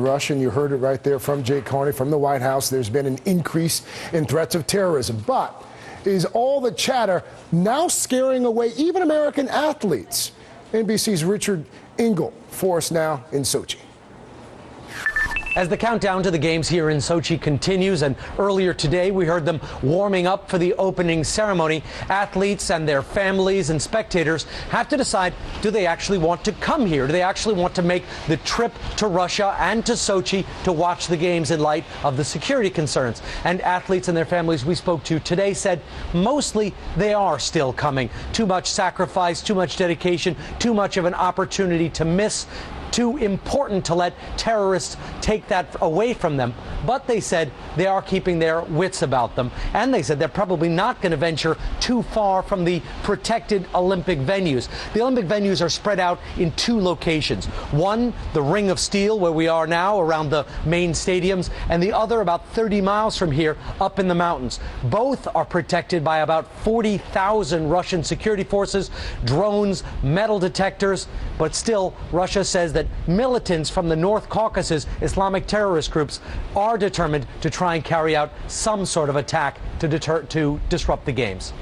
Russia, and you heard it right there from Jay Carney from the White House. There's been an increase in threats of terrorism. But is all the chatter now scaring away even American athletes? NBC's Richard Engel for us now in Sochi. As the countdown to the games here in Sochi continues, and earlier today we heard them warming up for the opening ceremony, athletes and their families and spectators have to decide, do they actually want to come here? Do they actually want to make the trip to Russia and to Sochi to watch the games in light of the security concerns? And athletes and their families we spoke to today said mostly they are still coming. Too much sacrifice, too much dedication, too much of an opportunity to miss. Too important to let terrorists take that away from them. But they said they are keeping their wits about them. And they said they're probably not going to venture too far from the protected Olympic venues. The Olympic venues are spread out in two locations. One, the Ring of Steel, where we are now around the main stadiums, and the other about 30 miles from here up in the mountains. Both are protected by about 40,000 Russian security forces, drones, metal detectors. But still, Russia says that militants from the North Caucasus Islamic terrorist groups are determined to try and carry out some sort of attack to disrupt the games.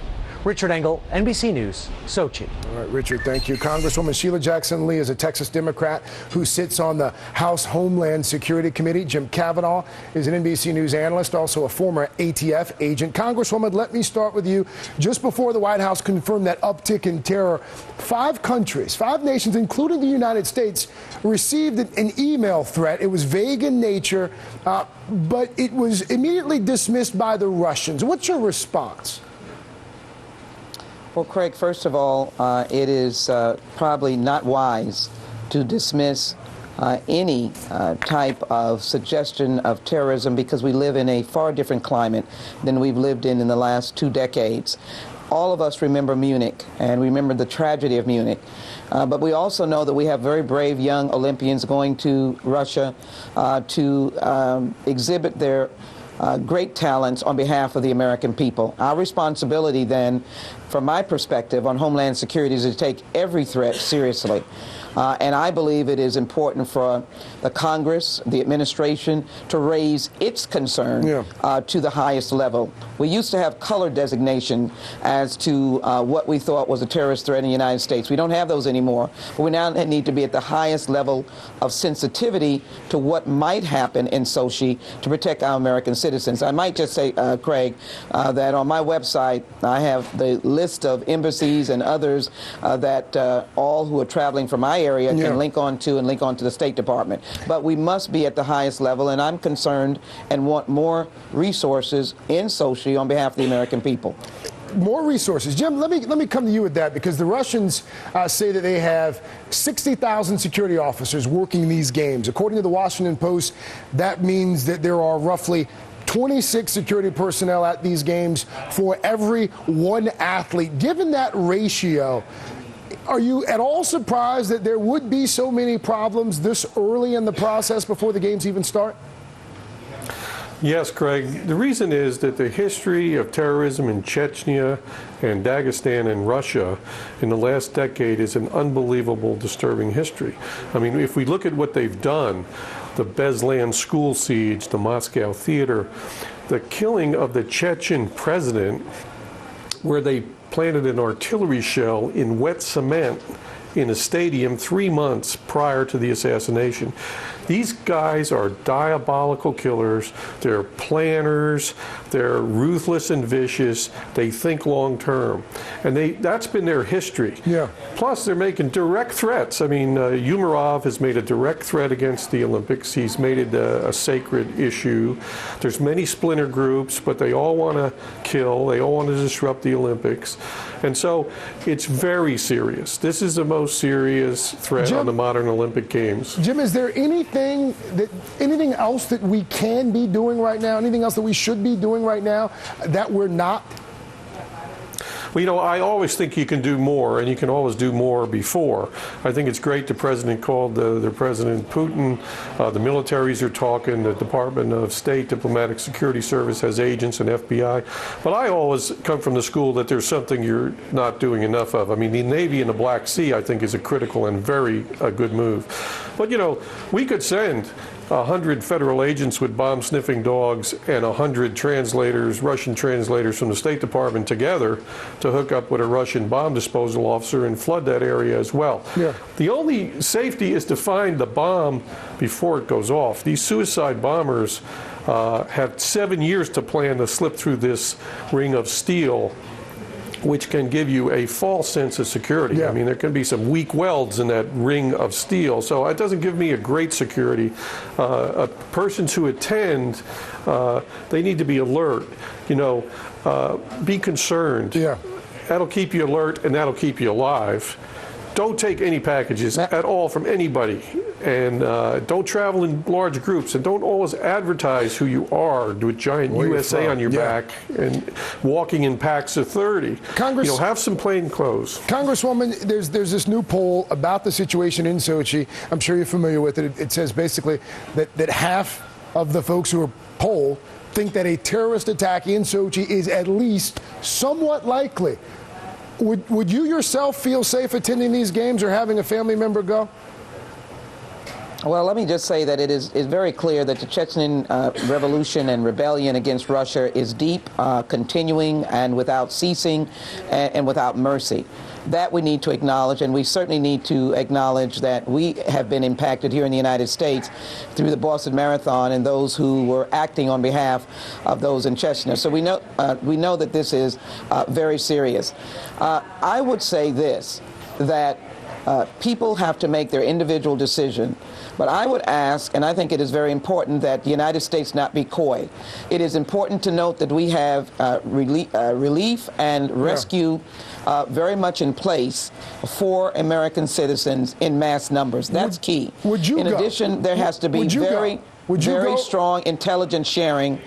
Richard Engel, NBC News, Sochi. All right, Richard, thank you. Congresswoman Sheila Jackson Lee is a Texas Democrat who sits on the House Homeland Security Committee. Jim Kavanaugh is an NBC News analyst, also a former ATF agent. Congresswoman, let me start with you. Just before the White House confirmed that uptick in terror, 5 countries, 5 nations, including the United States, received an email threat. It was vague in nature, but it was immediately dismissed by the Russians. What's your response? Well, Craig, first of all, it is probably not wise to dismiss any type of suggestion of terrorism because we live in a far different climate than we've lived in the last 2 decades. All of us remember Munich and remember the tragedy of Munich. But we also know that we have very brave young Olympians going to Russia to exhibit their great talents on behalf of the American people. Our responsibility then, from my perspective on Homeland Security, is to take every threat seriously. And I believe it is important for the Congress, the administration, to raise its concern to the highest level. We used to have color designation as to what we thought was a terrorist threat in the United States. We don't have those anymore. But we now need to be at the highest level of sensitivity to what might happen in Sochi to protect our American citizens. I might just say, Craig, that on my website I have the list of embassies and others that all who are traveling from my area can link on to and link on to the State Department. But we must be at the highest level, and I'm concerned and want more resources in Sochi on behalf of the American people. More resources. Jim, let me come to you with that, because the Russians say that they have 60,000 security officers working these games. According to the Washington Post, that means that there are roughly 26 security personnel at these games for every 1 athlete. Given that ratio, are you at all surprised that there would be so many problems this early in the process before the games even start? Yes, Craig. The reason is that the history of terrorism in Chechnya and Dagestan and Russia in the last decade is an unbelievable, disturbing history. I mean, if we look at what they've done, the Beslan school siege, the Moscow theater, the killing of the Chechen president, where they planted an artillery shell in wet cement in a stadium 3 months prior to the assassination. These guys are diabolical killers. They're planners. They're ruthless and vicious. They think long term. And that's been their history. Yeah. Plus, they're making direct threats. I mean, Umarov has made a direct threat against the Olympics. He's made it a sacred issue. There's many splinter groups, but they all want to kill. They all want to disrupt the Olympics. And so it's very serious. This is the most serious threat on the modern Olympic Games. Jim, is there anything else that we can be doing right now, anything else that we should be doing right now that we're not? Well, you know, I always think you can do more, and you can always do more before. I think it's great the president called the President Putin. The militaries are talking. The Department of State Diplomatic Security Service has agents and FBI. But I always come from the school that there's something you're not doing enough of. I mean, the Navy in the Black Sea, I think, is a critical and very good move. But, you know, we could send 100 federal agents with bomb-sniffing dogs and 100 translators, Russian translators from the State Department together to hook up with a Russian bomb disposal officer and flood that area as well. Yeah. The only safety is to find the bomb before it goes off. These suicide bombers have 7 years to plan to slip through this ring of steel, which can give you a false sense of security. Yeah. I mean, there can be some weak welds in that ring of steel, so it doesn't give me a great security. Persons who attend, they need to be alert, you know, be concerned. Yeah. That'll keep you alert and that'll keep you alive. Don't take any packages at all from anybody, and don't travel in large groups, and don't always advertise who you are with giant USA on your back and walking in packs of 30. You know, have some plain clothes. Congresswoman, there's this new poll about the situation in Sochi. I'm sure you're familiar with it. It says basically that half of the folks who are polled think that a terrorist attack in Sochi is at least somewhat likely. Would you yourself feel safe attending these games or having a family member go? Well, let me just say that it is very clear that the Chechen revolution and rebellion against Russia is deep, continuing, and without ceasing, and without mercy. That we need to acknowledge, and we certainly need to acknowledge that we have been impacted here in the United States through the Boston Marathon and those who were acting on behalf of those in Chechnya. So we know that this is very serious. I would say this, that people have to make their individual decision. But I would ask, and I think it is very important, that the United States not be coy. It is important to note that we have relief and rescue very much in place for American citizens in mass numbers. That's key. Would you In addition, there has to be very strong intelligence sharing.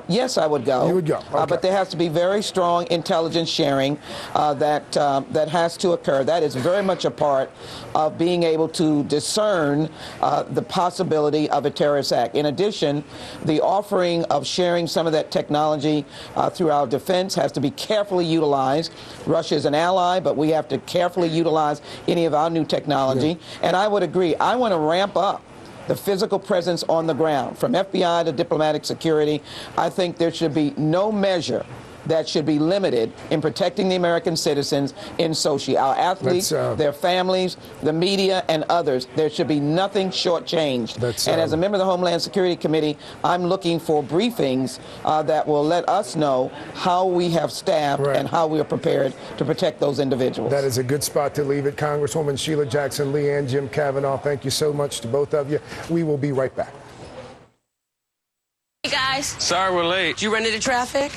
Yes, I would go. You would go. Okay. But there has to be very strong intelligence sharing that has to occur. That is very much a part of being able to discern the possibility of a terrorist act. In addition, the offering of sharing some of that technology through our defense has to be carefully utilized. Russia is an ally, but we have to carefully utilize any of our new technology. Yeah. And I would agree. I want to ramp up the physical presence on the ground, from FBI to diplomatic security. I think there should be no measure that should be limited in protecting the American citizens in Sochi. Our athletes, their families, the media, and others. There should be nothing shortchanged. And as a member of the Homeland Security Committee, I'm looking for briefings that will let us know how we have staffed and how we are prepared to protect those individuals. That is a good spot to leave it. Congresswoman Sheila Jackson Lee and Jim Kavanaugh, thank you so much to both of you. We will be right back. Hey guys. Sorry we're late. Did you run into traffic?